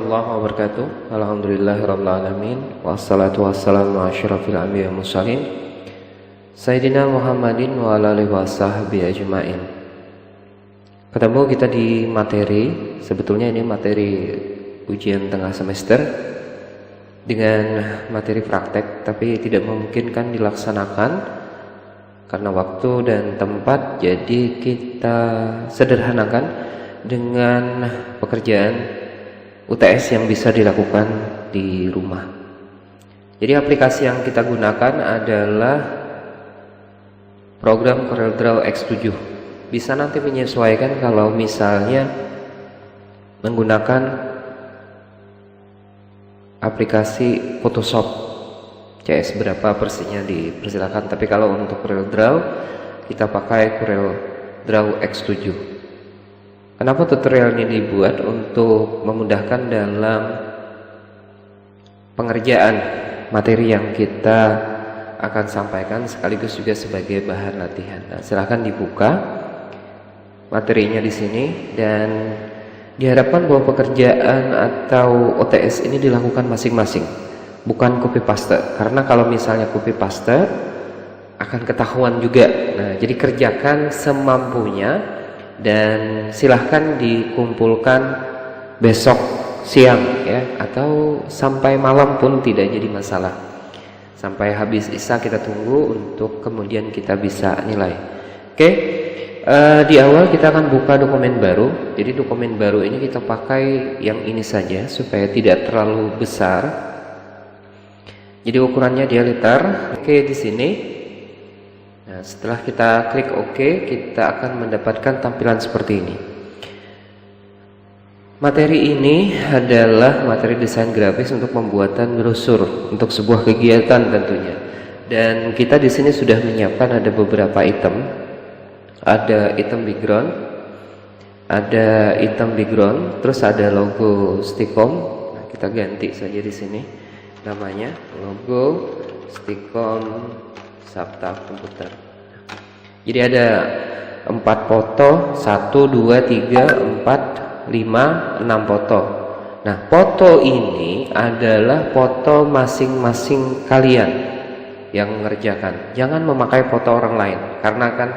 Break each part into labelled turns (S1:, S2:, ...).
S1: warahmatullahi wabarakatuh. Alhamdulillahirabbil alamin. Wassalatu wassalamu ala asyrofil anbiya'i wal mursalin Sayyidina Muhammadin wa ala alihi washabbihi ajmain. Ketemu kita di materi, sebetulnya ini materi ujian tengah semester dengan materi praktek, tapi tidak memungkinkan dilaksanakan karena waktu dan tempat. Jadi kita sederhanakan dengan pekerjaan UTS yang bisa dilakukan di rumah. Jadi aplikasi yang kita gunakan adalah program CorelDRAW X7. Bisa nanti menyesuaikan kalau misalnya menggunakan aplikasi Photoshop CS berapa versinya dipersilakan. Tapi kalau untuk CorelDRAW kita pakai CorelDRAW X7. Kenapa tutorial ini dibuat? Untuk memudahkan dalam pengerjaan materi yang kita akan sampaikan, sekaligus juga sebagai bahan latihan. Nah, silahkan dibuka materinya di sini, dan diharapkan bahwa pekerjaan atau OTS ini dilakukan masing-masing, bukan copy paste. Karena kalau misalnya copy paste akan ketahuan juga. Nah, jadi kerjakan semampunya. Dan silahkan dikumpulkan besok siang ya, atau sampai malam pun tidak jadi masalah. Sampai habis isya kita tunggu untuk kemudian kita bisa nilai. Oke, di awal kita akan buka dokumen baru. Jadi dokumen baru ini kita pakai yang ini saja supaya tidak terlalu besar. Jadi ukurannya dia liter. Oke, di sini. Nah, setelah kita klik OK, kita akan mendapatkan tampilan seperti ini. Materi ini adalah materi desain grafis untuk pembuatan brosur untuk sebuah kegiatan tentunya. Dan kita di sini sudah menyiapkan ada beberapa item. Ada item background, terus ada logo Stikom. Nah, kita ganti saja di sini namanya logo Stikom Sabta Komputer. Jadi ada 4 foto, 1, 2, 3, 4, 5, 6 foto. Nah, foto ini adalah foto masing-masing kalian yang mengerjakan. Jangan memakai foto orang lain karena akan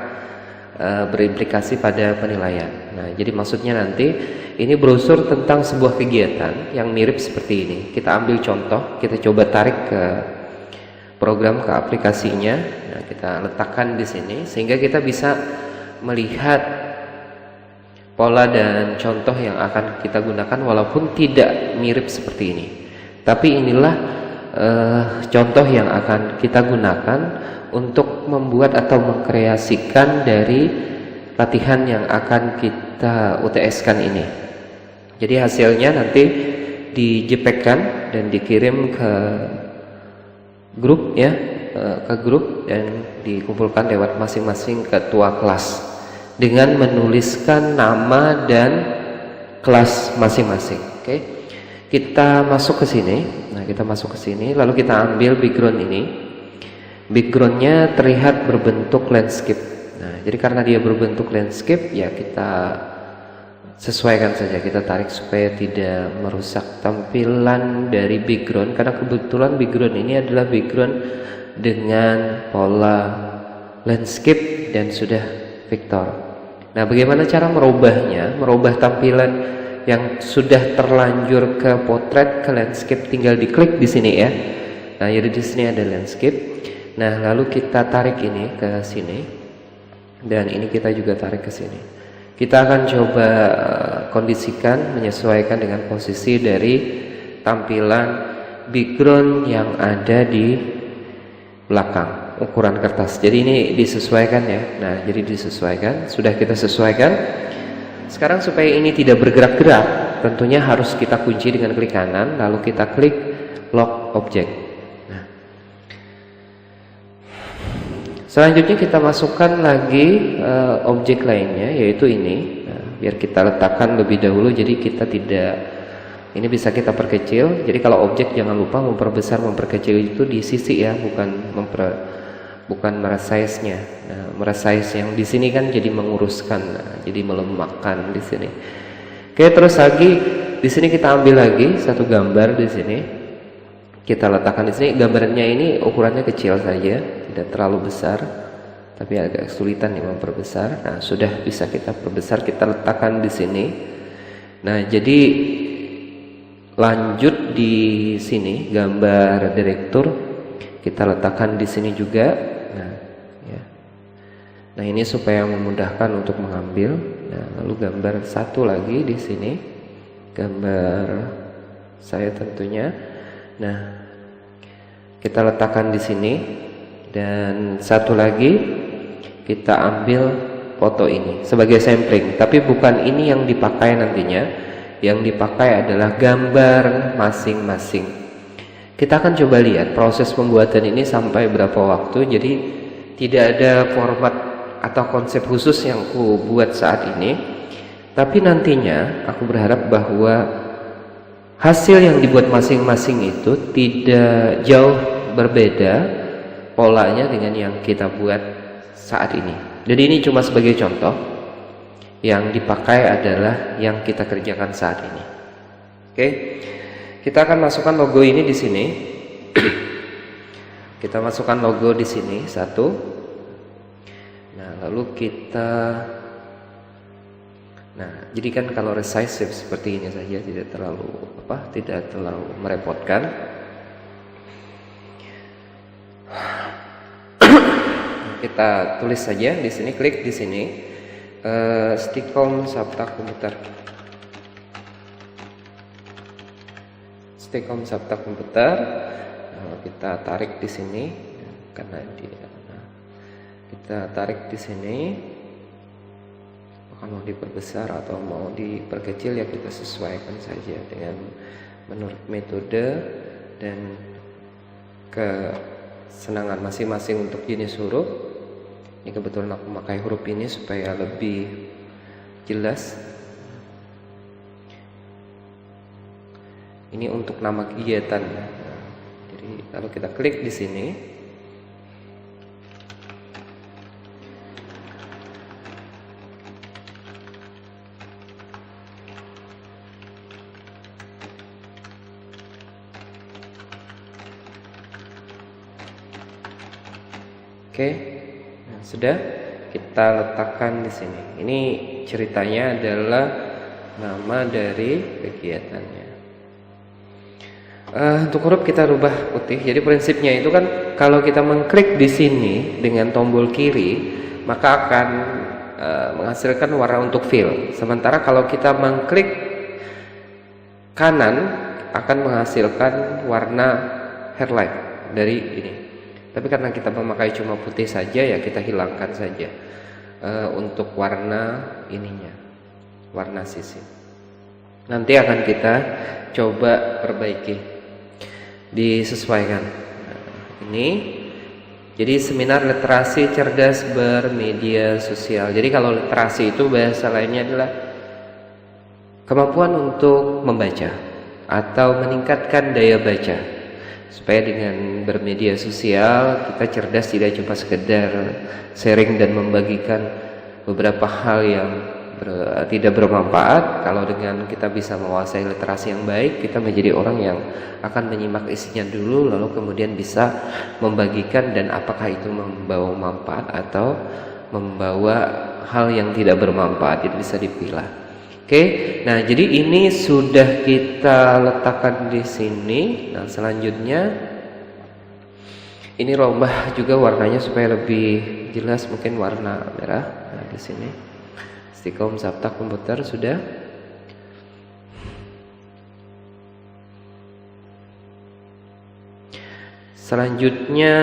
S1: berimplikasi pada penilaian. Nah, jadi maksudnya nanti ini brosur tentang sebuah kegiatan yang mirip seperti ini. Kita ambil contoh, kita coba tarik ke program, ke aplikasinya. Nah, kita letakkan di sini sehingga kita bisa melihat pola dan contoh yang akan kita gunakan walaupun tidak mirip seperti ini. Tapi inilah contoh yang akan kita gunakan untuk membuat atau mengkreasikan dari latihan yang akan kita UTS-kan ini. Jadi hasilnya nanti di-JPEG-kan dan dikirim ke grup ya, ke grup dan dikumpulkan lewat masing-masing ketua kelas dengan menuliskan nama dan kelas masing-masing. Oke. Kita masuk ke sini. Nah, kita masuk ke sini lalu kita ambil background ini. Backgroundnya terlihat berbentuk landscape. Nah, jadi karena dia berbentuk landscape ya kita sesuaikan saja, kita tarik supaya tidak merusak tampilan dari background, karena kebetulan background ini adalah background dengan pola landscape dan sudah vektor. Nah, bagaimana cara merubahnya? Merubah tampilan yang sudah terlanjur ke potret ke landscape, tinggal diklik di sini ya. Nah, jadi di sini ada landscape. Nah, lalu kita tarik ini ke sini dan ini kita juga tarik ke sini. Kita akan coba kondisikan, menyesuaikan dengan posisi dari tampilan background yang ada di belakang ukuran kertas. Jadi ini disesuaikan ya. Nah, jadi disesuaikan, sudah kita sesuaikan. Sekarang supaya ini tidak bergerak-gerak, tentunya harus kita kunci dengan klik kanan, lalu kita klik lock object. Nah, selanjutnya kita masukkan lagi objek lainnya, yaitu ini. Nah, biar kita letakkan lebih dahulu, jadi kita tidak, ini bisa kita perkecil. Jadi kalau objek jangan lupa memperbesar, memperkecil itu di sisi ya, bukan meresize-nya. Nah, meresize yang di sini kan jadi menguruskan, nah, jadi melemahkan di sini. Oke, terus lagi Di sini kita ambil lagi satu gambar di sini. Kita letakkan di sini. Gambarnya ini ukurannya kecil saja, tidak terlalu besar, tapi agak kesulitan nih memperbesar. Nah, sudah bisa kita perbesar, kita letakkan di sini. Nah, jadi lanjut di sini gambar direktur kita letakkan di sini juga. Nah, ya. Nah, ini supaya memudahkan untuk mengambil. Nah, lalu gambar satu lagi di sini, gambar saya tentunya. Nah, kita letakkan di sini, dan satu lagi kita ambil foto ini sebagai sampling, tapi bukan ini yang dipakai nantinya. Yang dipakai adalah gambar masing-masing. Kita akan coba lihat proses pembuatan ini sampai berapa waktu. Jadi tidak ada format atau konsep khusus yang aku buat saat ini, tapi nantinya aku berharap bahwa hasil yang dibuat masing-masing itu tidak jauh berbeda polanya dengan yang kita buat saat ini. Jadi ini cuma sebagai contoh. Yang dipakai adalah yang kita kerjakan saat ini. Oke, kita akan masukkan logo ini di sini. Kita masukkan logo di sini satu. Nah, lalu kita, nah, jadi kan kalau resize seperti ini saja, tidak terlalu merepotkan. Kita tulis saja di sini, klik di sini. Stikom Sabta Komputer. Stikom Sabta Komputer. Kita tarik di sini karena kita tarik di sini. Apakah mau diperbesar atau mau diperkecil, ya kita sesuaikan saja dengan menurut metode dan kesenangan masing-masing untuk jenis huruf. Ini kebetulan aku memakai huruf ini supaya lebih jelas. Ini untuk nama kegiatan. Jadi kalau kita klik di sini, oke. Sudah kita letakkan di sini. Ini ceritanya adalah nama dari kegiatannya. Untuk huruf kita rubah putih. Jadi prinsipnya itu kan kalau kita mengklik di sini dengan tombol kiri, maka akan menghasilkan warna untuk fill. Sementara kalau kita mengklik kanan akan menghasilkan warna highlight dari ini. Tapi karena kita memakai cuma putih saja, ya kita hilangkan saja untuk warna ininya, warna sisi. Nanti akan kita coba perbaiki, disesuaikan. Nah, ini jadi seminar literasi cerdas bermedia sosial. Jadi kalau literasi itu bahasa lainnya adalah kemampuan untuk membaca atau meningkatkan daya baca. Supaya dengan bermedia sosial kita cerdas, tidak cuma sekedar sharing dan membagikan beberapa hal yang tidak bermanfaat. Kalau dengan kita bisa menguasai literasi yang baik, kita menjadi orang yang akan menyimak isinya dulu, lalu kemudian bisa membagikan, dan apakah itu membawa manfaat atau membawa hal yang tidak bermanfaat, itu bisa dipilah. Oke, nah jadi ini sudah kita letakkan di sini. Nah selanjutnya ini rubah juga warnanya supaya lebih jelas, mungkin warna merah. Nah di sini Stikom Sabta Komputer sudah. Selanjutnya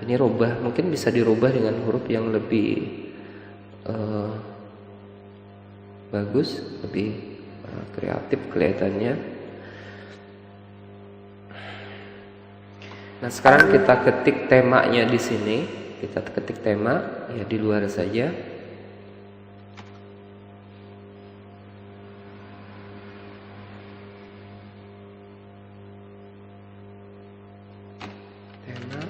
S1: ini rubah, mungkin bisa dirubah dengan huruf yang lebih bagus, lebih kreatif kelihatannya. Nah sekarang kita ketik temanya di sini. Kita ketik tema, ya di luar saja. Tema.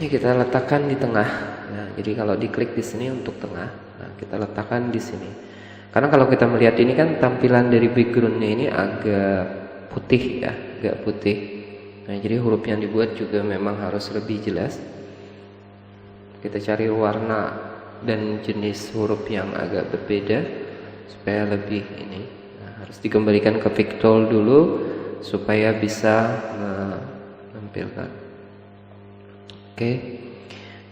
S1: Ini kita letakkan di tengah. Nah, jadi kalau diklik di sini untuk tengah, nah kita letakkan di sini. Karena kalau kita melihat ini kan tampilan dari backgroundnya ini agak putih ya, agak putih. Nah, jadi huruf yang dibuat juga memang harus lebih jelas. Kita cari warna dan jenis huruf yang agak berbeda supaya lebih ini. Nah, harus dikembalikan ke pictool dulu supaya bisa menampilkan. Oke.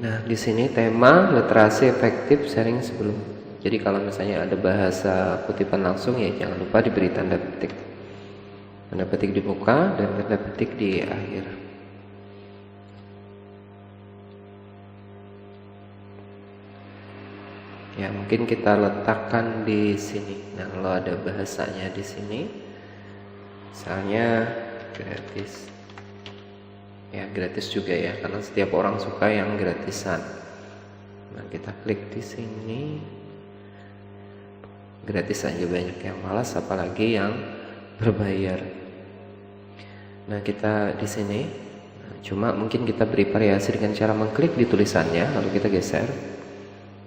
S1: Nah, di sini tema literasi efektif sharing sebelum. Jadi kalau misalnya ada bahasa kutipan langsung ya jangan lupa diberi tanda petik. Tanda petik di muka dan tanda petik di akhir. Ya, mungkin kita letakkan di sini. Nah, kalau ada bahasanya di sini, misalnya gratis. Ya, gratis juga ya, karena setiap orang suka yang gratisan. Nah, kita klik di sini. Gratis aja banyak yang malas, apalagi yang berbayar. Nah, kita di sini. Nah, cuma mungkin kita beri variasi dengan cara mengklik di tulisannya, lalu kita geser,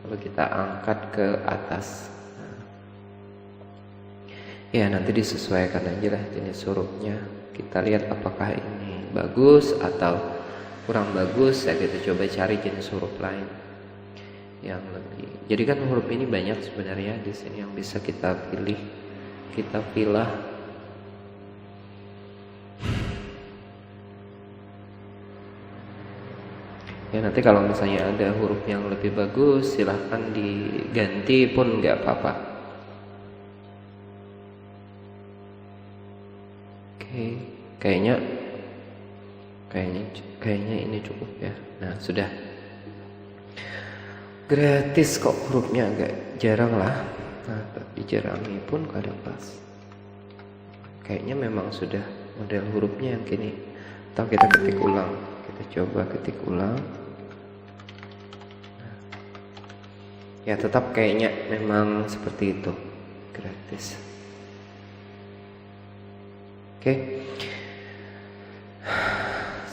S1: lalu kita angkat ke atas. Nah, ya, nanti disesuaikan aja lah jenis hurufnya. Kita lihat apakah ini bagus atau kurang bagus ya, kita coba cari jenis huruf lain yang lebih. Jadi kan huruf ini banyak sebenarnya di sini yang bisa kita pilih, kita pilih. Ya, nanti kalau misalnya ada huruf yang lebih bagus silahkan diganti pun nggak apa-apa. Oke, kayaknya ini cukup ya. Nah, sudah. Gratis kok hurufnya agak jarang lah. Nah, dijarangi pun kadang pas. Kayaknya memang sudah model hurufnya yang gini. Atau kita ketik ulang. Kita coba ketik ulang. Nah. Ya, tetap kayaknya memang seperti itu. Gratis. Oke.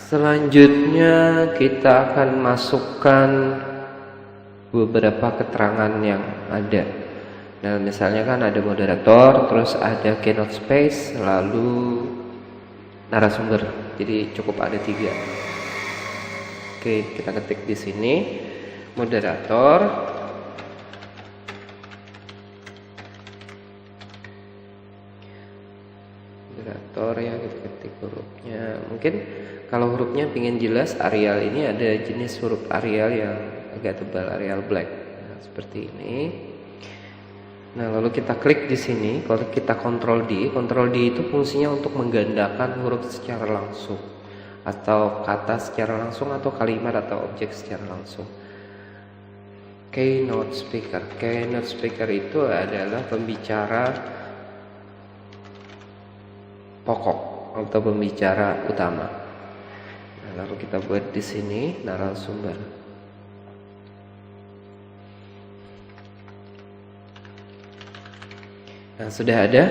S1: Selanjutnya kita akan masukkan beberapa keterangan yang ada. Nah, misalnya kan ada moderator, terus ada keynote space, lalu narasumber. Jadi cukup ada 3. Oke, kita ketik di sini moderator. Moderator ya, kita ketik hurufnya. Mungkin kalau hurufnya ingin jelas, Arial ini ada jenis huruf Arial yang agak tebal, Arial black. Nah, seperti ini. Nah, lalu kita klik di sini. Kalau kita Ctrl D itu fungsinya untuk menggandakan huruf secara langsung, atau kata secara langsung, atau kalimat atau objek secara langsung. Keynote speaker. Keynote speaker itu adalah pembicara pokok atau pembicara utama. Nah, lalu kita buat di sini narasumber. Nah, sudah ada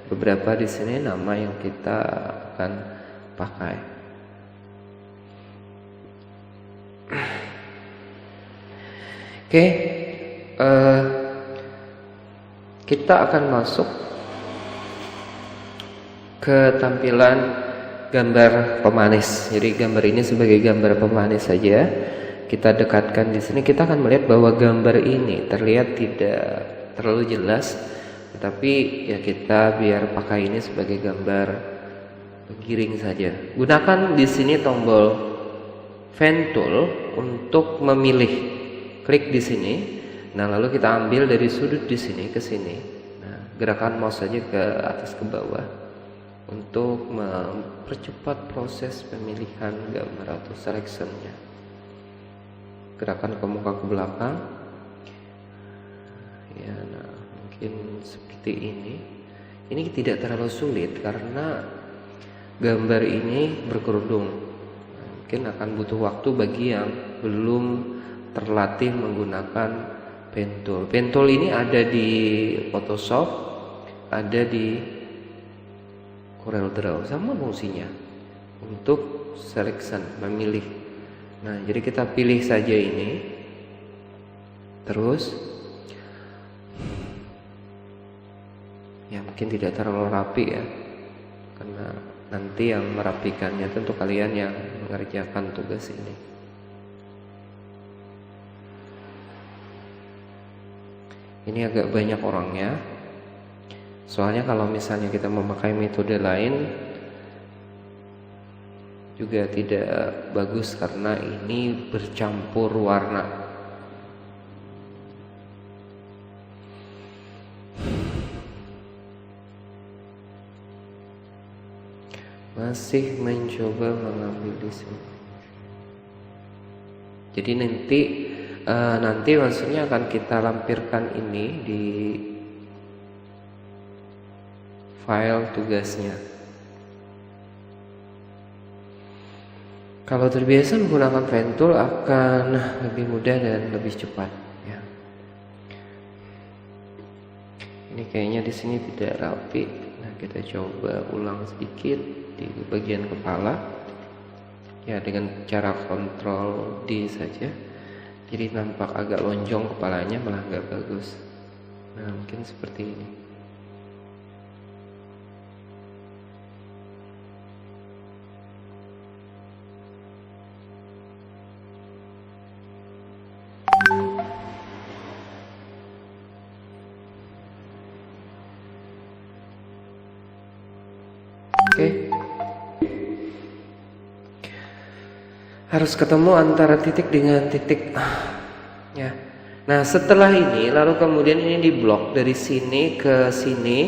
S1: beberapa di sini nama yang kita akan pakai. Oke, kita akan masuk ke tampilan gambar pemanis. Jadi gambar ini sebagai gambar pemanis saja. Kita dekatkan di sini. Kita akan melihat bahwa gambar ini terlihat tidak terlalu jelas. Tapi ya kita biar pakai ini sebagai gambar giring saja. Gunakan di sini tombol pen tool untuk memilih. Klik di sini. Nah, lalu kita ambil dari sudut di sini ke sini. Nah, gerakan mouse saja ke atas ke bawah untuk mempercepat proses pemilihan gambar atau seleksinya. Gerakan ke muka ke belakang. Ya, nah, mungkin seperti ini. Ini tidak terlalu sulit karena gambar ini berkerudung. Nah, mungkin akan butuh waktu bagi yang belum terlatih menggunakan pen tool. Pen tool ini ada di Photoshop, ada di Corel Draw, sama fungsinya untuk selection, memilih Nah, jadi kita pilih saja ini. Terus ya mungkin tidak terlalu rapi ya, karena nanti yang merapikannya tentu kalian yang mengerjakan tugas ini. Ini agak banyak orangnya, soalnya kalau misalnya kita memakai metode lain juga tidak bagus karena ini bercampur warna. Masih mencoba mengambil di sini. Jadi nanti maksudnya akan kita lampirkan ini di file tugasnya. Kalau terbiasa menggunakan pen tool akan lebih mudah dan lebih cepat ya. Ini kayaknya di sini tidak rapi. Nah, kita coba ulang sedikit di bagian kepala ya, dengan cara Ctrl D saja. Jadi nampak agak lonjong kepalanya, malah nggak bagus. Nah, mungkin seperti ini. Oke. Harus ketemu antara titik dengan titik ya. Nah, setelah ini lalu kemudian ini diblok dari sini ke sini,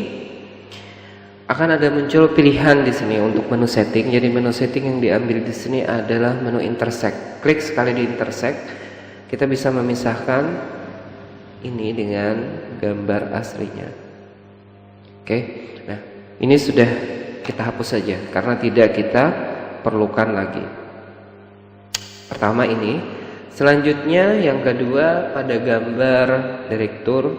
S1: akan ada muncul pilihan di sini untuk menu setting. Jadi menu setting yang diambil di sini adalah menu intersect. Klik sekali di intersect, kita bisa memisahkan ini dengan gambar aslinya. Oke. Nah, ini sudah kita hapus saja karena tidak kita perlukan lagi. Pertama ini. Selanjutnya yang kedua, pada gambar direktur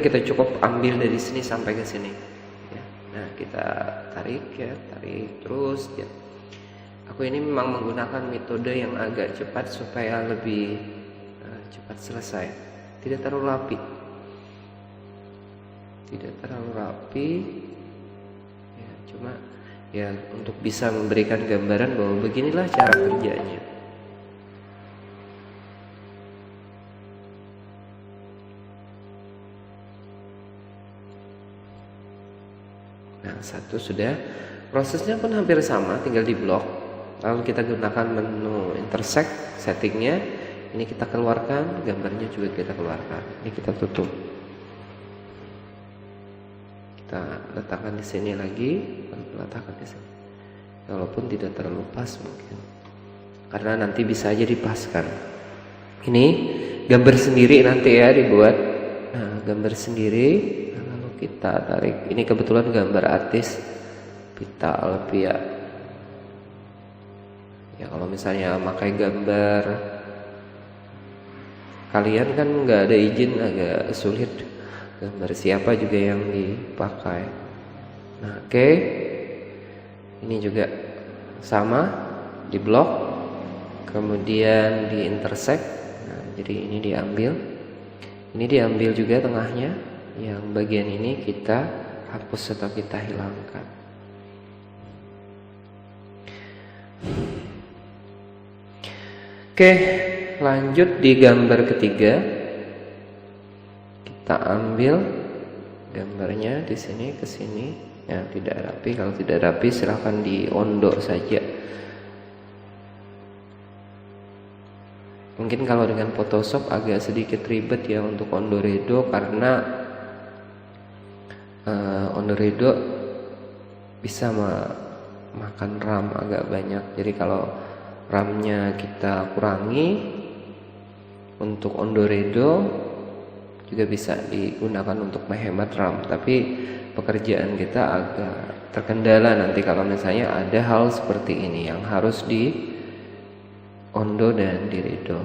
S1: kita cukup ambil dari sini sampai ke sini ya. Nah, kita tarik terus ya. Aku ini memang menggunakan metode yang agak cepat supaya lebih cepat selesai. Tidak terlalu rapi ya, cuma ya untuk bisa memberikan gambaran bahwa beginilah cara kerjanya. Nah, satu sudah, prosesnya pun hampir sama, tinggal di blok. Lalu kita gunakan menu intersect, settingnya ini kita keluarkan, gambarnya juga kita keluarkan. Ini kita tutup. Kita letakkan di sini lagi, letakkan di sini. Walaupun tidak terlalu pas mungkin, karena nanti bisa aja dipaskan. Ini gambar sendiri nanti ya dibuat. Nah, gambar sendiri. Kita tarik, ini kebetulan gambar artis Pita Alpia ya. Kalau misalnya pakai gambar kalian kan nggak ada izin, agak sulit gambar siapa juga yang dipakai. Nah, oke. Ini juga sama, di blok, kemudian di intersect. Nah, jadi ini diambil juga tengahnya. Yang bagian ini kita hapus atau kita hilangkan. Oke, lanjut di gambar ketiga. Kita ambil gambarnya di sini ke sini. Ya, tidak rapi. Kalau tidak rapi silahkan diondok saja. Mungkin kalau dengan Photoshop agak sedikit ribet ya untuk ondoredo, karena ondoredo bisa makan RAM agak banyak. Jadi kalau RAM-nya kita kurangi, untuk ondoredo juga bisa digunakan untuk menghemat RAM. Tapi pekerjaan kita agak terkendala nanti kalau misalnya ada hal seperti ini yang harus di ondo dan di redo.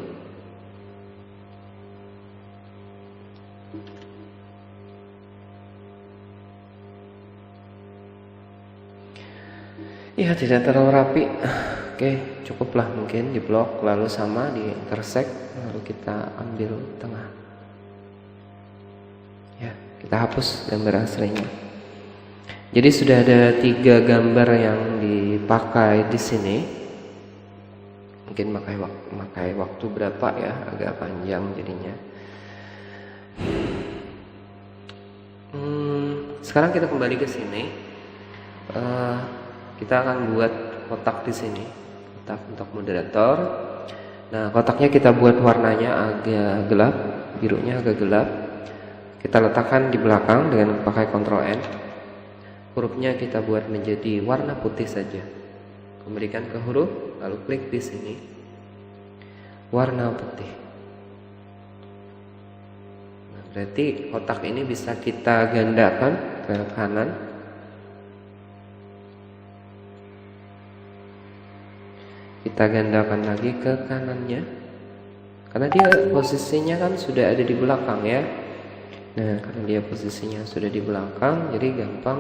S1: Ya, tidak terlalu rapi. Oke, cukuplah mungkin di blok, lalu sama di intersect, lalu kita ambil tengah. Ya, kita hapus gambar aslinya. Jadi sudah ada 3 gambar yang dipakai di sini. Mungkin makai waktu berapa ya, agak panjang jadinya. Sekarang kita kembali ke sini. Kita akan buat kotak di sini, kotak untuk moderator. Nah, kotaknya kita buat warnanya agak gelap, birunya agak gelap. Kita letakkan di belakang dengan pakai Ctrl N. Hurufnya kita buat menjadi warna putih saja. Kembalikan ke huruf, lalu klik di sini, warna putih. Nah, berarti kotak ini bisa kita gandakan ke kanan. Kita gandakan lagi ke kanannya, karena dia posisinya kan sudah ada di belakang ya. Nah, karena dia posisinya sudah di belakang, jadi gampang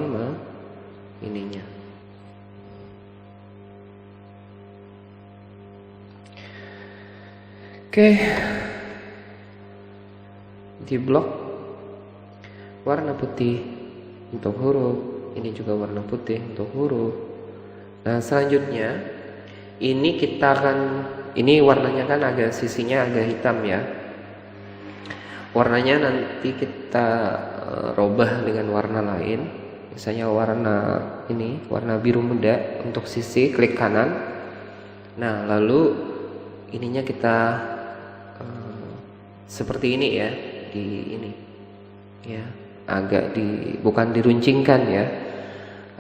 S1: ininya. Oke, di blok warna putih untuk huruf, ini juga warna putih untuk huruf. Nah, selanjutnya ini kita akan, ini warnanya kan agak, sisinya agak hitam ya. Warnanya nanti kita robah dengan warna lain. Misalnya warna ini, warna biru muda untuk sisi, klik kanan. Nah, lalu ininya kita seperti ini ya, di ini ya, agak bukan diruncingkan ya,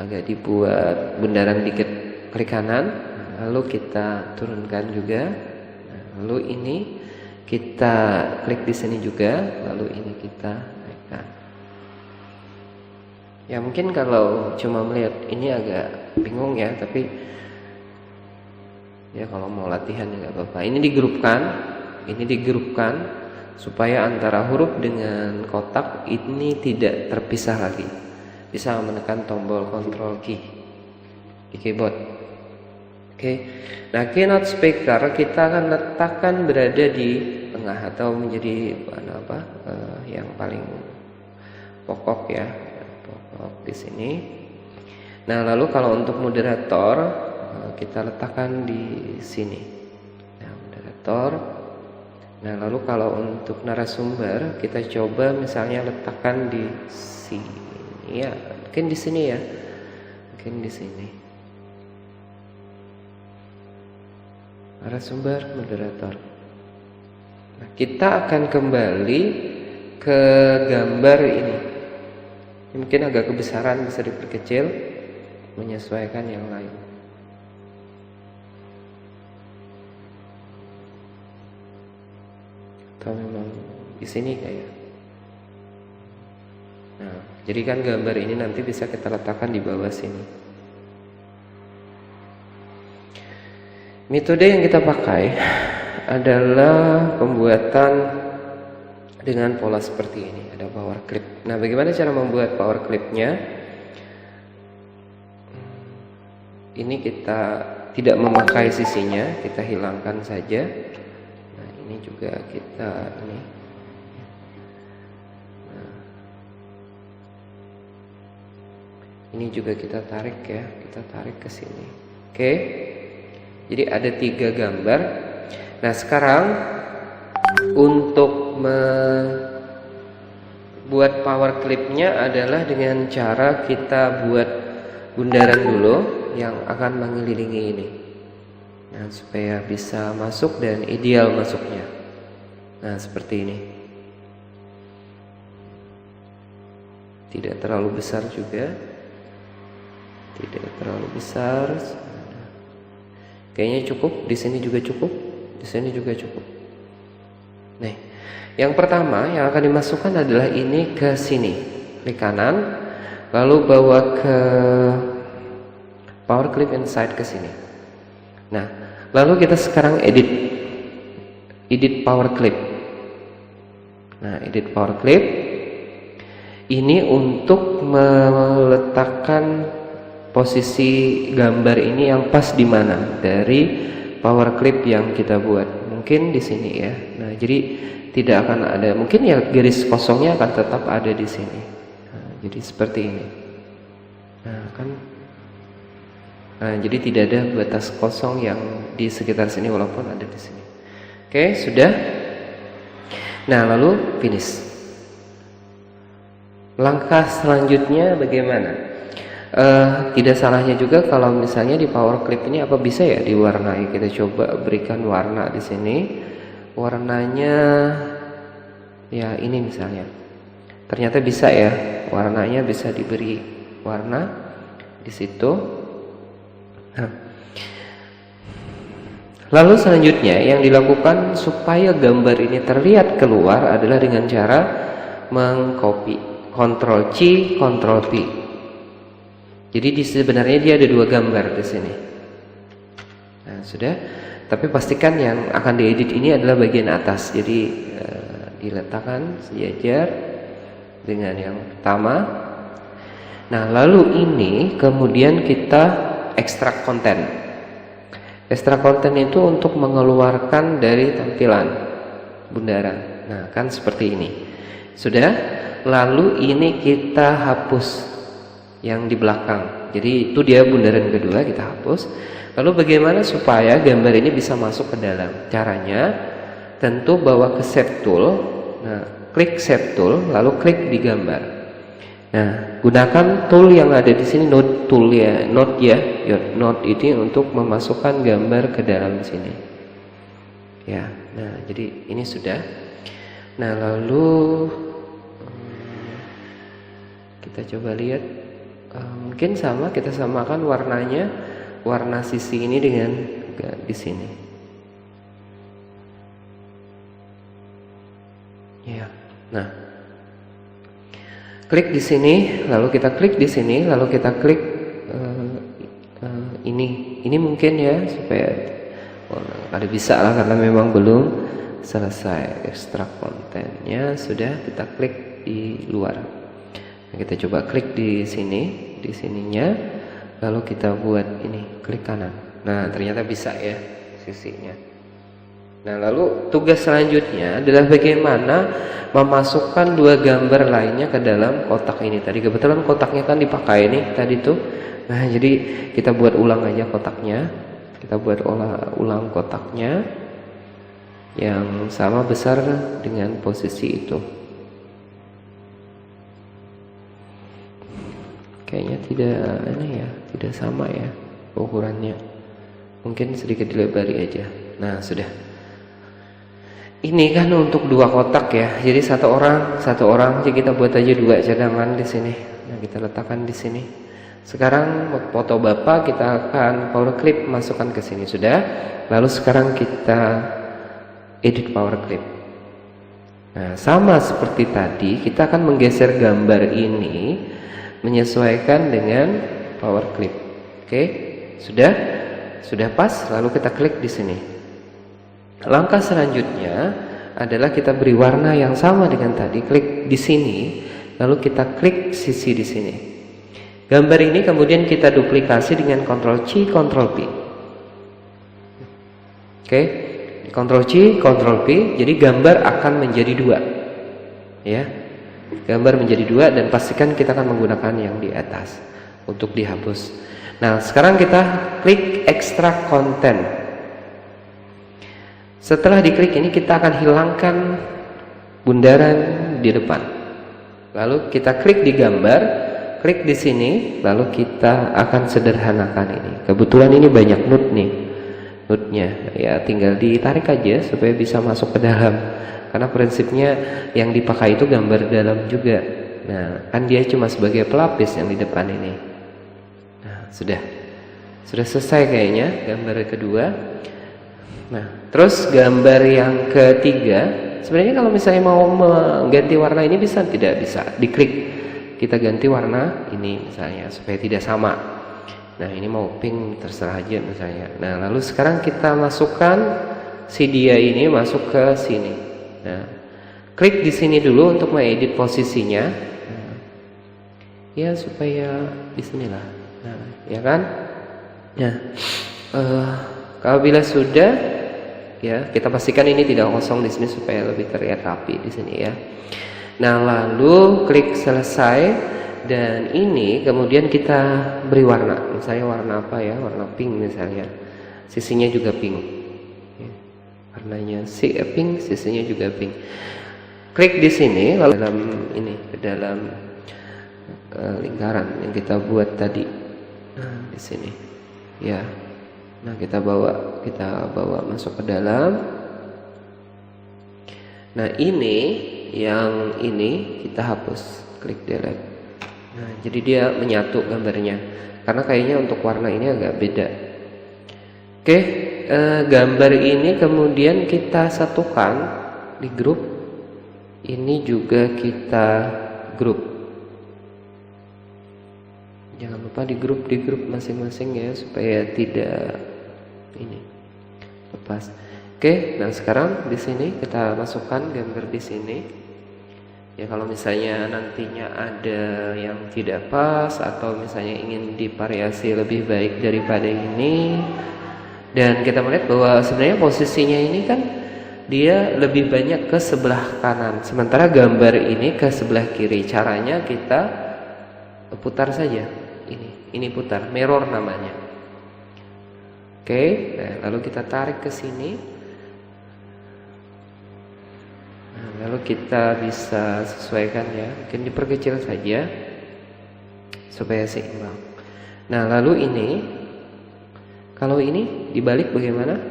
S1: agak dibuat bundaran dikit, klik kanan, lalu kita turunkan juga. Nah, lalu ini kita klik di sini juga, lalu ini kita naikkan. Ya, mungkin kalau cuma melihat ini agak bingung ya, tapi ya kalau mau latihan ya nggak apa-apa. Ini digrupkan supaya antara huruf dengan kotak ini tidak terpisah lagi. Bisa menekan tombol Ctrl key di keyboard. Oke. Nah, keynote speaker kita akan letakkan berada di tengah atau menjadi apa? Yang paling pokok ya, pokok di sini. Nah, lalu kalau untuk moderator kita letakkan di sini. Nah, moderator. Nah, lalu kalau untuk narasumber kita coba misalnya letakkan di sini ya, mungkin di sini ya, mungkin di sini. Narasumber, moderator. Nah, kita akan kembali ke gambar ini. Mungkin agak kebesaran, bisa diperkecil, menyesuaikan yang lain. Atau memang di sini kayak. Nah, jadi kan gambar ini nanti bisa kita letakkan di bawah sini. Metode yang kita pakai adalah pembuatan dengan pola seperti ini. Ada power clip. Nah, bagaimana cara membuat power clipnya? Ini kita tidak memakai sisinya, kita hilangkan saja. Nah, ini juga kita ini. Nah, ini juga kita tarik ya, kita tarik ke sini. Oke. Jadi ada 3 gambar. Nah, sekarang untuk membuat power clipnya adalah dengan cara kita buat bundaran dulu yang akan mengelilingi ini. Nah, supaya bisa masuk dan ideal masuknya. Nah, seperti ini. Tidak terlalu besar juga. Tidak terlalu besar. Kayaknya cukup, di sini juga cukup, di sini juga cukup. Nih, yang pertama yang akan dimasukkan adalah ini ke sini, klik kanan, lalu bawa ke power clip inside ke sini. Nah, lalu kita sekarang edit power clip. Nah, edit power clip ini untuk meletakkan posisi gambar ini yang pas di mana dari power clip yang kita buat. Mungkin di sini ya. Nah, jadi tidak akan ada, mungkin ya garis kosongnya akan tetap ada di sini. Nah, jadi seperti ini. Nah, kan. Nah, jadi tidak ada batas kosong yang di sekitar sini walaupun ada di sini. Oke, sudah. Nah, lalu finish. Langkah selanjutnya bagaimana? Tidak salahnya juga kalau misalnya di power clip ini apa bisa ya diwarnai. Kita coba berikan warna di sini. Warnanya ya ini misalnya. Ternyata bisa ya. Warnanya bisa diberi warna di situ. Nah. Lalu selanjutnya yang dilakukan supaya gambar ini terlihat keluar adalah dengan cara mengcopy. Ctrl C, Ctrl V. Jadi sebenarnya dia ada dua gambar di sini. Nah, sudah. Tapi pastikan yang akan diedit ini adalah bagian atas. Jadi diletakkan sejajar dengan yang pertama. Nah, lalu ini kemudian kita ekstrak konten. Ekstrak konten itu untuk mengeluarkan dari tampilan bundaran. Nah, kan seperti ini. Sudah. Lalu ini kita hapus yang di belakang. Jadi itu dia bundaran kedua, kita hapus. Lalu bagaimana supaya gambar ini bisa masuk ke dalam? Caranya tentu bawa ke Shape Tool. Nah, klik Shape Tool, lalu klik di gambar. Nah, gunakan tool yang ada di sini, Node Tool ya, Node ya, Node ini untuk memasukkan gambar ke dalam sini. Ya, nah jadi ini sudah. Nah, lalu kita coba lihat, mungkin sama, kita samakan warnanya, warna sisi ini dengan di sini. Ya, nah, klik di sini, lalu kita klik di sini, lalu kita klik ini mungkin ya supaya ada bisa lah karena memang belum selesai ekstrak kontennya. Sudah, kita klik di luar. Kita coba klik di sini, di sininya, lalu kita buat ini, klik kanan. Nah, ternyata bisa ya sisinya. Nah, lalu tugas selanjutnya adalah bagaimana memasukkan dua gambar lainnya ke dalam kotak ini. Tadi kebetulan kotaknya kan dipakai nih tadi tuh. Nah, jadi kita buat ulang aja kotaknya. Kita buat ulang kotaknya yang sama besar dengan posisi itu. Kayaknya tidak sama ya ukurannya. Mungkin sedikit dilebari aja. Nah, sudah. Ini kan untuk dua kotak ya. Jadi satu orang. Jadi kita buat aja dua cadangan di sini. Nah, kita letakkan di sini. Sekarang foto Bapak kita akan power clip masukkan ke sini, sudah. Lalu sekarang kita edit power clip. Nah, sama seperti tadi, kita akan menggeser gambar ini menyesuaikan dengan power clip. Oke, sudah pas. Lalu kita klik di sini. Langkah selanjutnya adalah kita beri warna yang sama dengan tadi. Klik di sini, lalu kita klik sisi di sini. Gambar ini kemudian kita duplikasi dengan Ctrl C, Ctrl V. Oke, Ctrl C, Ctrl V. Jadi gambar akan menjadi dua. Ya. Gambar menjadi dua dan pastikan kita akan menggunakan yang di atas untuk dihapus. Nah, sekarang kita klik ekstrak konten. Setelah diklik ini kita akan hilangkan bundaran di depan. Lalu kita klik di gambar, klik di sini, lalu kita akan sederhanakan ini. Kebetulan ini banyak node nih. Node-nya ya tinggal ditarik aja supaya bisa masuk ke dalam. Karena prinsipnya yang dipakai itu gambar dalam juga. Nah, kan dia cuma sebagai pelapis yang di depan ini. Nah, sudah selesai kayaknya gambar kedua. Nah, terus gambar yang ketiga, sebenarnya kalau misalnya mau mengganti warna ini bisa, tidak bisa. Diklik, kita ganti warna ini misalnya supaya tidak sama. Nah, ini mau pink terserah aja misalnya. Nah, lalu sekarang kita masukkan si dia ini masuk ke sini. Nah, klik di sini dulu untuk mengedit posisinya. Nah, ya supaya di sinilah. Nah, ya kan? Nah, apabila sudah, ya kita pastikan ini tidak kosong di sini supaya lebih terlihat rapi di sini ya. Nah, lalu klik selesai dan ini kemudian kita beri warna. Misalnya warna apa ya? Warna pink misalnya. Sisinya juga pink. Ya, warnanya pink, sisinya juga pink. Klik di sini lalu dalam ini ke dalam lingkaran yang kita buat tadi. Nah, di sini. Ya. Nah, kita bawa masuk ke dalam. Nah, ini yang ini kita hapus, klik delete. Nah, jadi dia menyatu gambarnya. Karena kayaknya untuk warna ini agak beda. Oke, gambar ini kemudian kita satukan di grup. Ini juga kita grup. Jangan lupa di grup masing-masing ya supaya tidak ini lepas. Oke, nah sekarang di sini kita masukkan gambar di sini. Ya kalau misalnya nantinya ada yang tidak pas atau misalnya ingin divariasi lebih baik daripada ini, dan kita melihat bahwa sebenarnya posisinya ini kan dia lebih banyak ke sebelah kanan, sementara gambar ini ke sebelah kiri. Caranya kita putar saja. Ini putar, mirror namanya. Oke, nah, lalu kita tarik ke sini. Nah, lalu kita bisa sesuaikan ya, mungkin diperkecil saja supaya seimbang. Nah, lalu ini, kalau ini dibalik bagaimana?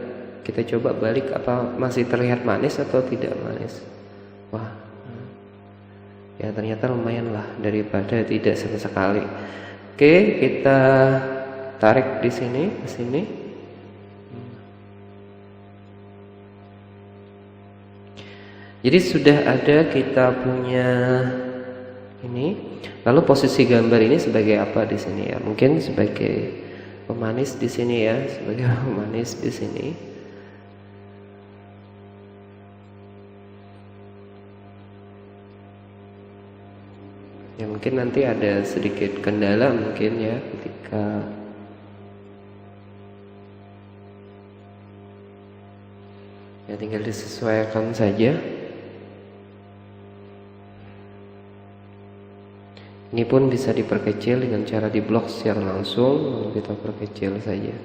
S1: Kita coba balik, apa masih terlihat manis atau tidak manis? Wah, ya ternyata lumayan lah daripada tidak sama sekali. Oke, kita tarik di sini ke sini. Jadi sudah ada kita punya ini. Lalu posisi gambar ini sebagai apa di sini ya? Mungkin sebagai pemanis di sini ya, sebagai pemanis di sini. Ya mungkin nanti ada sedikit kendala mungkin ya ketika ya tinggal disesuaikan saja. Ini pun bisa diperkecil dengan cara diblok secara langsung, lalu kita perkecil saja.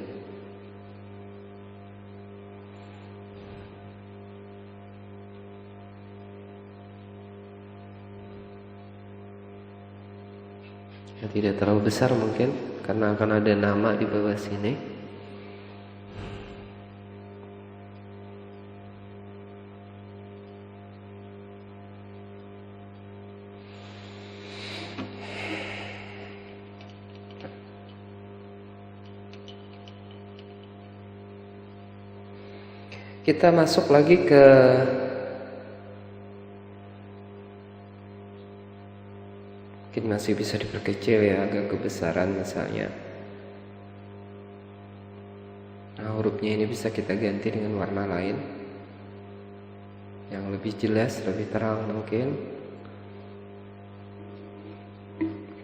S1: Ya, tidak terlalu besar mungkin karena akan ada nama di bawah sini. Kita masuk lagi ke mungkin masih bisa diperkecil ya, agak kebesaran misalnya. Nah, hurufnya ini bisa kita ganti dengan warna lain yang lebih jelas, lebih terang mungkin.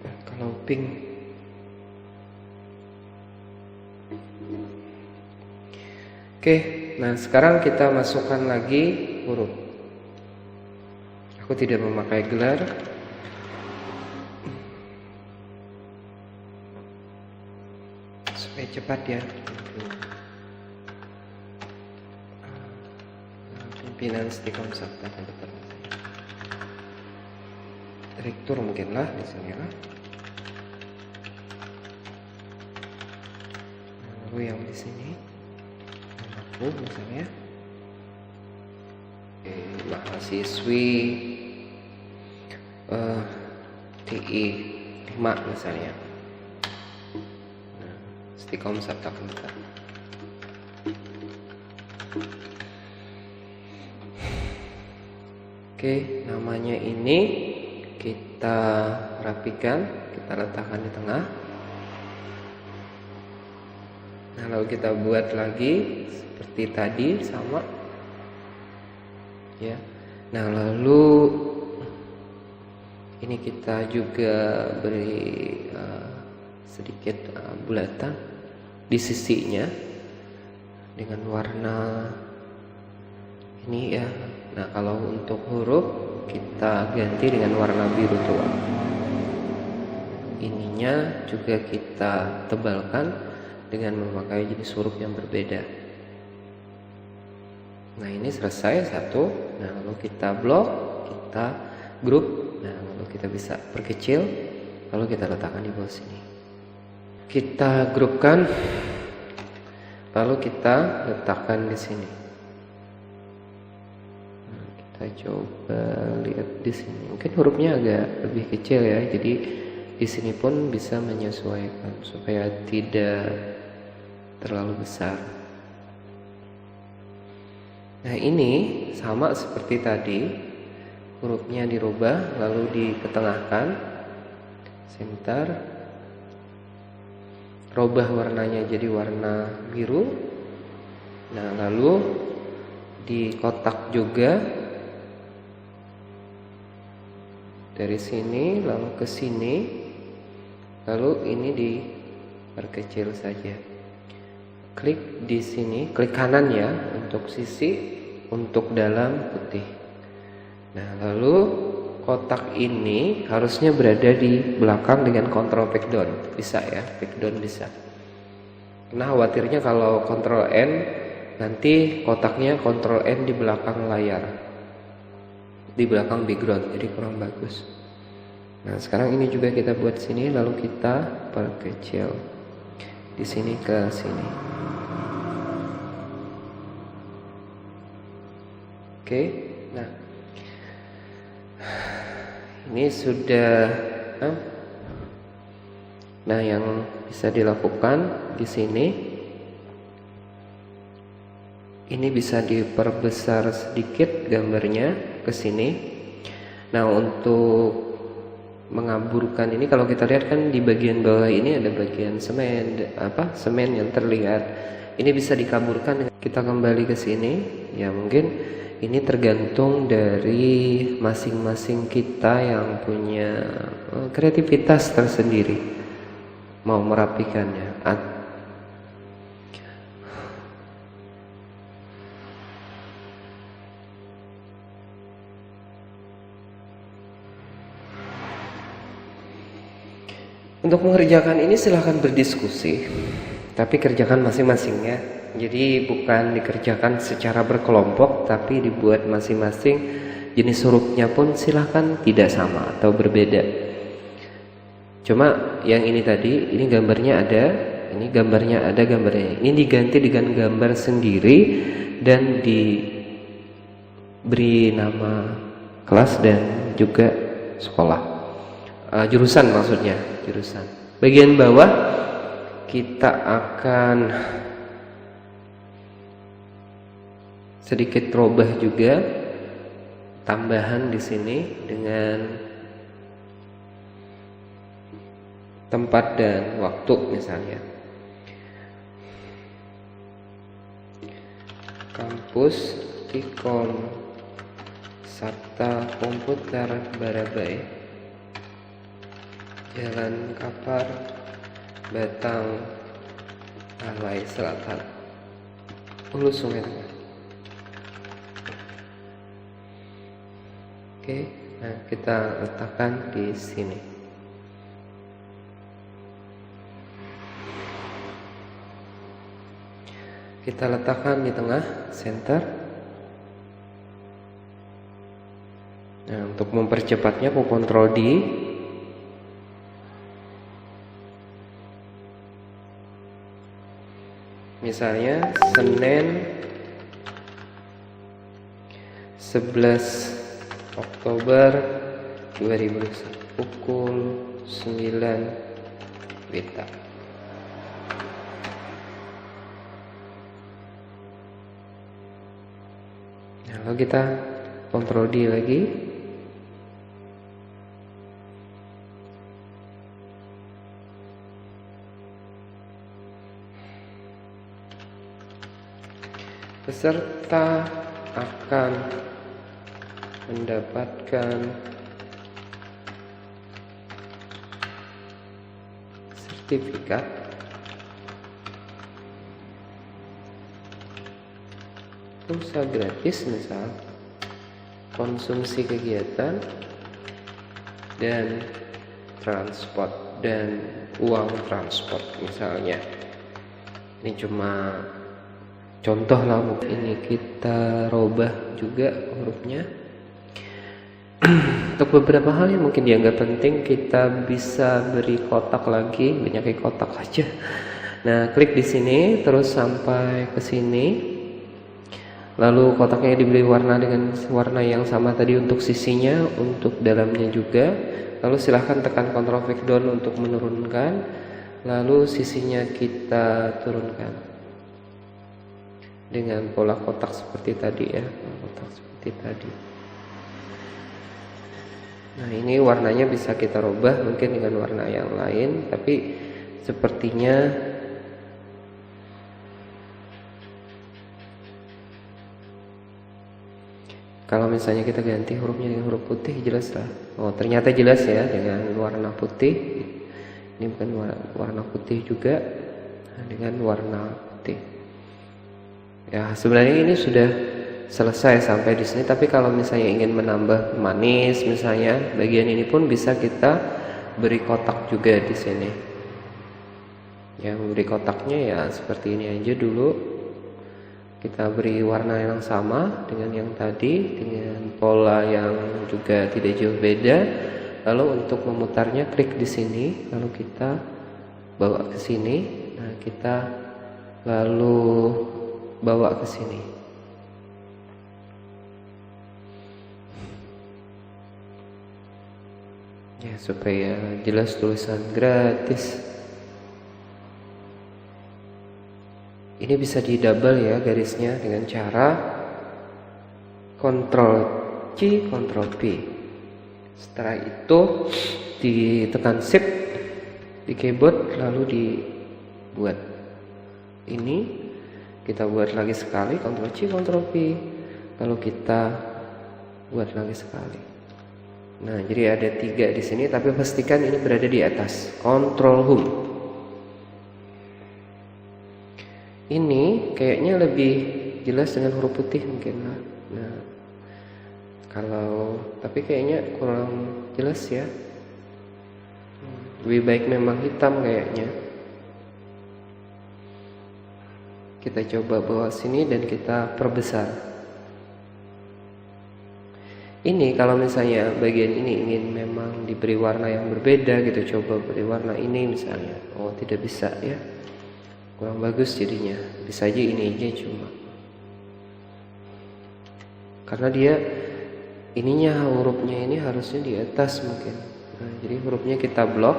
S1: Nah, kalau pink, oke, nah sekarang kita masukkan lagi huruf. Aku tidak memakai gelar. Supaya cepat ya. Pimpinan Stikom Sabta Komputer. Direktur mungkin lah di sini lah. Lalu yang di sini. Aku misalnya mahasiswi TI 5 misalnya. Nah, Stikom Sabta Komputer. Oke, namanya ini kita rapikan, kita letakkan di tengah. Nah, lalu kita buat lagi seperti tadi sama ya. Nah, lalu ini kita juga beri sedikit bulatan di sisinya dengan warna ini ya. Nah, kalau untuk huruf kita ganti dengan warna biru tua. Ininya juga kita tebalkan dengan memakai jenis huruf yang berbeda. Nah, ini selesai satu. Nah, lalu kita blok, kita grup. Nah, lalu kita bisa perkecil, lalu kita letakkan di bawah sini. Kita grupkan, lalu kita letakkan di sini. Nah, kita coba lihat di sini. Mungkin hurufnya agak lebih kecil ya, jadi di sini pun bisa menyesuaikan supaya tidak terlalu besar. Nah, ini sama seperti tadi, hurufnya dirubah lalu diketengahkan, center, rubah warnanya jadi warna biru. Nah, lalu di kotak juga dari sini lalu ke sini, lalu ini diperkecil saja. Klik di sini, klik kanan ya untuk sisi, untuk dalam putih. Nah, lalu kotak ini harusnya berada di belakang dengan kontrol backdown, bisa ya, backdown bisa. Karena khawatirnya kalau kontrol N nanti kotaknya kontrol N di belakang layar, di belakang background, jadi kurang bagus. Nah, sekarang ini juga kita buat sini, lalu kita perkecil di sini ke sini. Oke, nah ini sudah. Nah, yang bisa dilakukan di sini, ini bisa diperbesar sedikit gambarnya ke sini. Nah, untuk mengaburkan ini, kalau kita lihat kan di bagian bawah ini ada bagian semen, semen yang terlihat. Ini bisa dikaburkan. Kita kembali ke sini. Ya, mungkin ini tergantung dari masing-masing kita yang punya kreativitas tersendiri mau merapikannya. Untuk mengerjakan ini silahkan berdiskusi, tapi kerjakan masing-masing ya. Jadi bukan dikerjakan secara berkelompok, tapi dibuat masing-masing. Jenis hurufnya pun silahkan tidak sama atau berbeda. Cuma yang ini tadi, ini gambarnya ada, ini gambarnya ada, gambarnya ini diganti dengan gambar sendiri dan diberi nama kelas dan juga sekolah, jurusan maksudnya, jurusan. Bagian bawah kita akan sedikit robah juga, tambahan di sini dengan tempat dan waktu misalnya. Kampus Tikom Sabta Komputer Barabai, Jalan Kapar, Batang, Alai Selatan, Hulu Sungai Tengah. Oke, nah kita letakkan di sini. Kita letakkan di tengah, center. Nah, untuk mempercepatnya aku kontrol D. Misalnya Senin 11 Oktober 2021 pukul 9 WITA. Nah, lalu kita kontrol D lagi. Peserta akan mendapatkan sertifikat, pulsa gratis misal, konsumsi kegiatan, dan transport dan uang transport misalnya. Ini cuma contoh lah, mungkin ini kita robah juga hurufnya. Untuk beberapa hal yang mungkin dianggap penting, kita bisa beri kotak lagi, banyak kotak aja. Nah, klik di sini terus sampai ke sini. Lalu kotaknya diberi warna dengan warna yang sama tadi untuk sisinya, untuk dalamnya juga. Lalu silahkan tekan Ctrl V down untuk menurunkan. Lalu sisinya kita turunkan dengan pola kotak seperti tadi ya, kotak seperti tadi. Nah, ini warnanya bisa kita rubah mungkin dengan warna yang lain, tapi sepertinya kalau misalnya kita ganti hurufnya dengan huruf putih, jelas lah. Oh, ternyata jelas ya dengan warna putih. Ini bukan warna putih juga, dengan warna putih. Ya, sebenarnya ini sudah selesai sampai di sini. Tapi kalau misalnya ingin menambah manis, misalnya bagian ini pun bisa kita beri kotak juga di sini. Ya, memberi kotaknya ya seperti ini aja dulu. Kita beri warna yang sama dengan yang tadi, dengan pola yang juga tidak jauh beda. Lalu untuk memutarnya klik di sini, lalu kita bawa ke sini. Nah, kita lalu bawa ke sini. Ya, supaya jelas tulisan gratis. Ini bisa di double ya garisnya dengan cara Ctrl C, Ctrl V. Setelah itu ditekan Shift di keyboard, lalu dibuat ini. Kita buat lagi sekali, Ctrl C, Ctrl V. Lalu kita buat lagi sekali. Nah, jadi ada 3 di sini, tapi pastikan ini berada di atas. Ctrl Home. Ini kayaknya lebih jelas dengan huruf putih mungkin lah. Nah, tapi kayaknya kurang jelas ya. Lebih baik memang hitam kayaknya. Kita coba bawa sini dan kita perbesar. Ini kalau misalnya bagian ini ingin memang diberi warna yang berbeda gitu, coba beri warna ini misalnya. Oh, tidak bisa ya. Kurang bagus jadinya. Bisa aja ini aja cuma. Karena dia ininya hurufnya ini harusnya di atas mungkin. Nah, jadi hurufnya kita blok.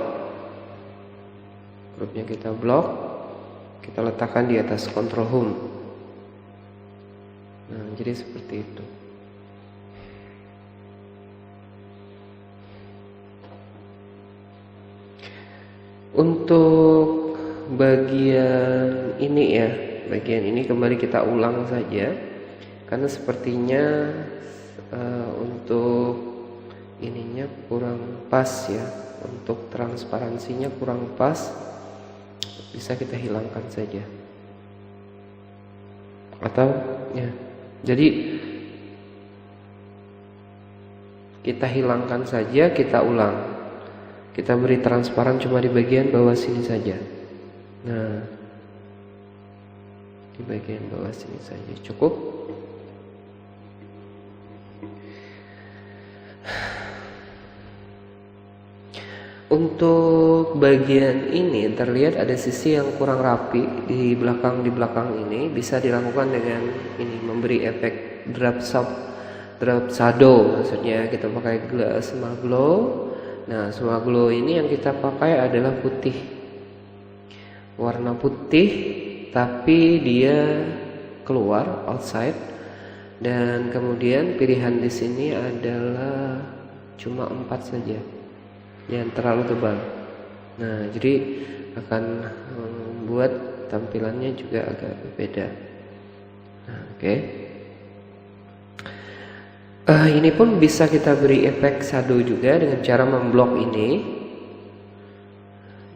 S1: Kita letakkan di atas Ctrl Home. Nah, jadi seperti itu. Untuk bagian ini ya, bagian ini kembali kita ulang saja, karena sepertinya untuk ininya kurang pas ya, untuk transparansinya kurang pas. Bisa kita hilangkan saja, atau ya, jadi kita hilangkan saja, kita ulang. Kita beri transparan cuma di bagian bawah sini saja. Nah, di bagian bawah sini saja cukup. Untuk bagian ini terlihat ada sisi yang kurang rapi di belakang ini. Bisa dilakukan dengan ini, memberi efek drop shadow. Maksudnya kita pakai smart glow. Nah, smart glow ini yang kita pakai adalah putih, warna putih, tapi dia keluar outside. Dan kemudian pilihan di sini adalah cuma 4 saja, jangan terlalu tebal. Nah, jadi akan membuat tampilannya juga agak berbeda. Nah, oke. Ini pun bisa kita beri efek shadow juga dengan cara memblok ini.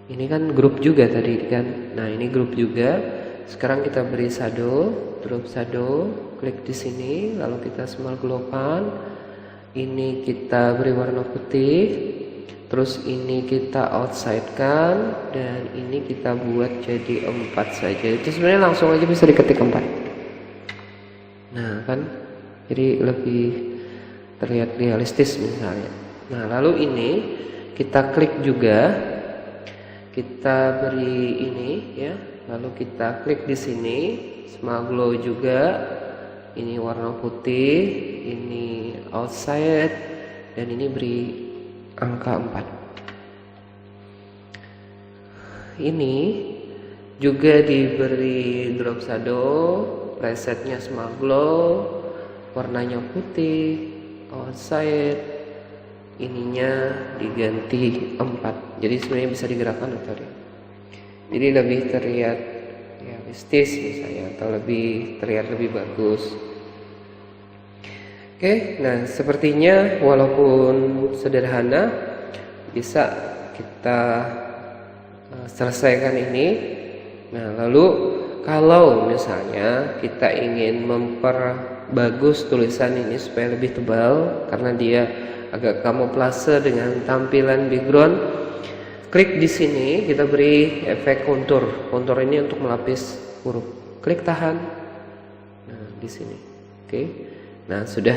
S1: Ini kan grup juga tadi kan. Nah, ini grup juga. Sekarang kita beri shadow, drop shadow, klik di sini, lalu kita small glowkan. Ini kita beri warna putih. Terus ini kita outside kan, dan ini kita buat jadi 4 saja. Itu sebenarnya langsung aja bisa diketik 4. Nah, kan jadi lebih terlihat realistis misalnya. Nah, lalu ini kita klik juga, kita beri ini ya, lalu kita klik di sini, small glow juga, ini warna putih, ini outside, dan ini beri angka 4. Ini juga diberi drop shadow, presetnya small glow, warnanya putih, outside, ininya diganti 4. Jadi sebenarnya bisa digerakkan atau jadi lebih terlihat realistis misalnya, atau lebih terlihat lebih bagus. Oke, nah sepertinya walaupun sederhana bisa kita selesaikan ini. Nah, lalu kalau misalnya kita ingin memperbagus tulisan ini supaya lebih tebal karena dia agak kamuflase dengan tampilan background, klik di sini, kita beri efek kontur. Kontur ini untuk melapis huruf. Klik tahan. Nah, di sini. Oke. Nah, sudah.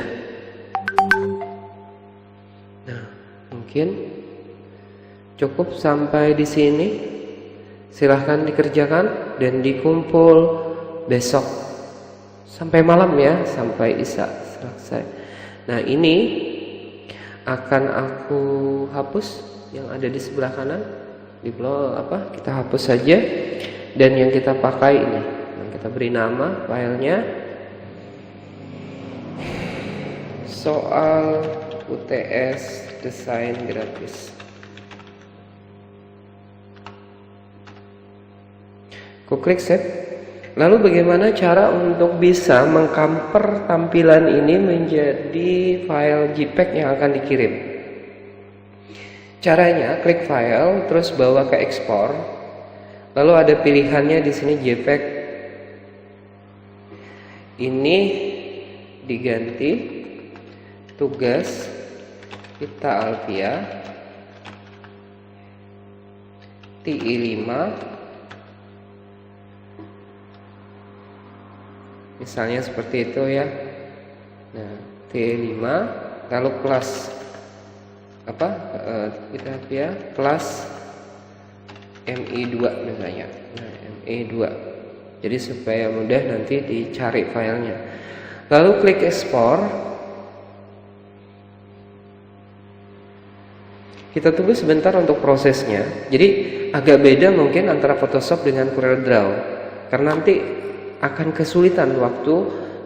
S1: Nah, mungkin cukup sampai di sini. Silahkan dikerjakan dan dikumpul besok sampai malam ya, sampai isya selesai. Nah, ini akan aku hapus yang ada di sebelah kanan. Kita hapus saja, dan yang kita pakai ini, yang kita beri nama filenya soal UTS desain grafis. Aku klik save. Lalu bagaimana cara untuk bisa mengkamper tampilan ini menjadi file JPEG yang akan dikirim? Caranya klik file, terus bawa ke ekspor. Lalu ada pilihannya di sini JPEG. Ini diganti tugas kita Alvia TI5 misalnya seperti itu ya. Nah, TI5 lalu kelas kita ya kelas MI2 misalnya. Nah, MI2. Jadi supaya mudah nanti dicari filenya. Lalu klik ekspor. Kita tunggu sebentar untuk prosesnya. Jadi agak beda mungkin antara Photoshop dengan CorelDRAW, karena nanti akan kesulitan waktu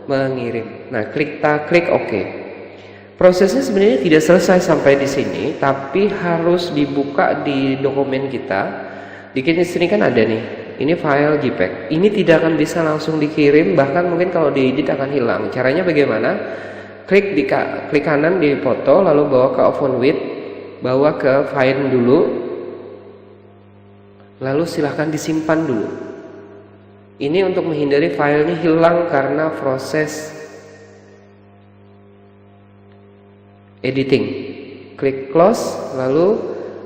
S1: mengirim. Nah, klik OK. Prosesnya sebenarnya tidak selesai sampai di sini, tapi harus dibuka di dokumen kita. Di sini kan ada nih, ini file JPEG. Ini tidak akan bisa langsung dikirim, bahkan mungkin kalau diedit akan hilang. Caranya bagaimana? Klik kanan di foto, lalu bawa ke open with, bawa ke file dulu, lalu silahkan disimpan dulu. Ini untuk menghindari filenya hilang karena proses editing. Klik close, lalu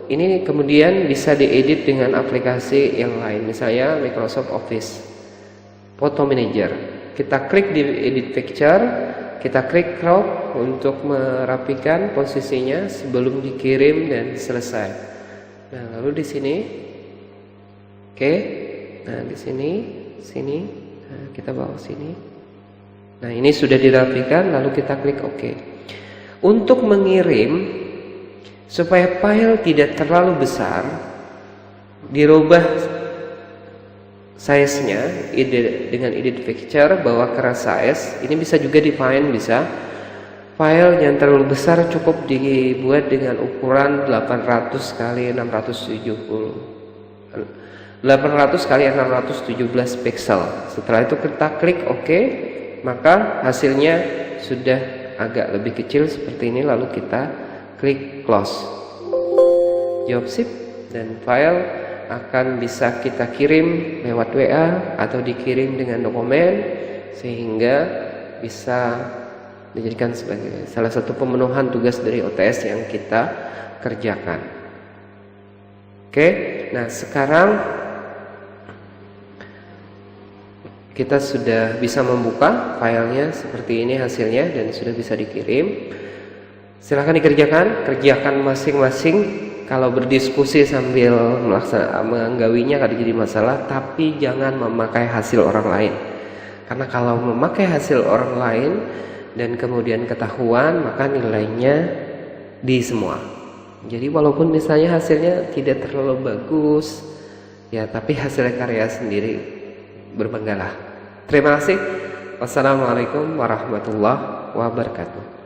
S1: ini kemudian bisa diedit dengan aplikasi yang lain, misalnya Microsoft Office Photo Manager. Kita klik di edit picture, kita klik crop untuk merapikan posisinya sebelum dikirim dan selesai. Nah, lalu di sini, oke. Nah, di sini, nah, kita bawa sini. Nah, ini sudah dirapikan, lalu kita klik OK. Untuk mengirim supaya file tidak terlalu besar, dirubah size-nya dengan edit picture, bawa ke resize. Ini bisa juga define, bisa. File yang terlalu besar cukup dibuat dengan ukuran 800 x 670. 800 x 617 pixel. Setelah itu kita klik OK, maka hasilnya sudah agak lebih kecil seperti ini. Lalu kita klik close, jawab sip, dan file akan bisa kita kirim lewat WA atau dikirim dengan dokumen, sehingga bisa dijadikan sebagai salah satu pemenuhan tugas dari OTS yang kita kerjakan. Oke, nah sekarang kita sudah bisa membuka filenya seperti ini hasilnya dan sudah bisa dikirim. Silahkan kerjakan masing-masing. Kalau berdiskusi sambil menggawinya kada jadi masalah, tapi jangan memakai hasil orang lain. Karena kalau memakai hasil orang lain dan kemudian ketahuan, maka nilainya di semua. Jadi walaupun misalnya hasilnya tidak terlalu bagus, ya tapi hasil karya sendiri berbanggalah. Terima kasih. Wassalamualaikum warahmatullahi wabarakatuh.